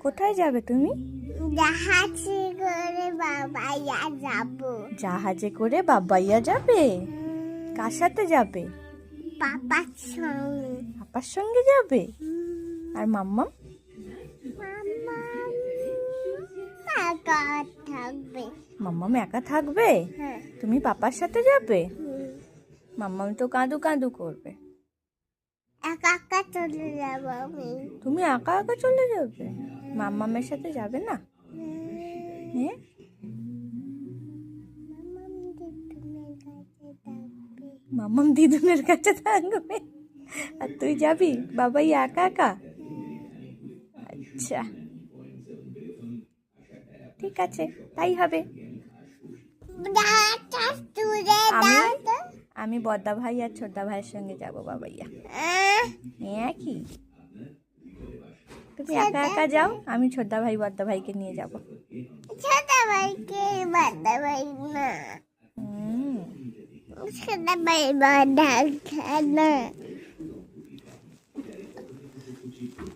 কোথায় যাবে তুমি? জাহাজে করে বাবাইয়া যাব। জাহাজে করে বাবাইয়া যাবে? কার সাথে যাবে? পাপার সঙ্গে। পাপার সঙ্গে যাবে? আর মাম্মাম? মামা একা থাকবে। মাম্মাম একা থাকবে? হ্যাঁ। তুমি পাপার সাথে যাবে? মাম্মাম তো কাঁদু কাঁদু করবে। একা একা চলে যাব আমি। তুমি একা একা চলে যাবে? মাম্মামের সাথে যাবে না? হ্যাঁ, মাম্মাম দিদুনের কাছে থাকবে আর তুই যাবি বাবাই একা একা? আচ্ছা, ঠিক আছে, তাই হবে। আমি বড়দা ভাই আর ছোটদা ভাইয়ের সঙ্গে যাব বাবাইয়া। হ্যাঁ, কি তুমি একা একা যাও, আমি ছোটদা ভাই বড়দা ভাইকে নিয়ে যাব। ছোট ভাইকে বড় ভাই না, ছোট ভাই বড় না।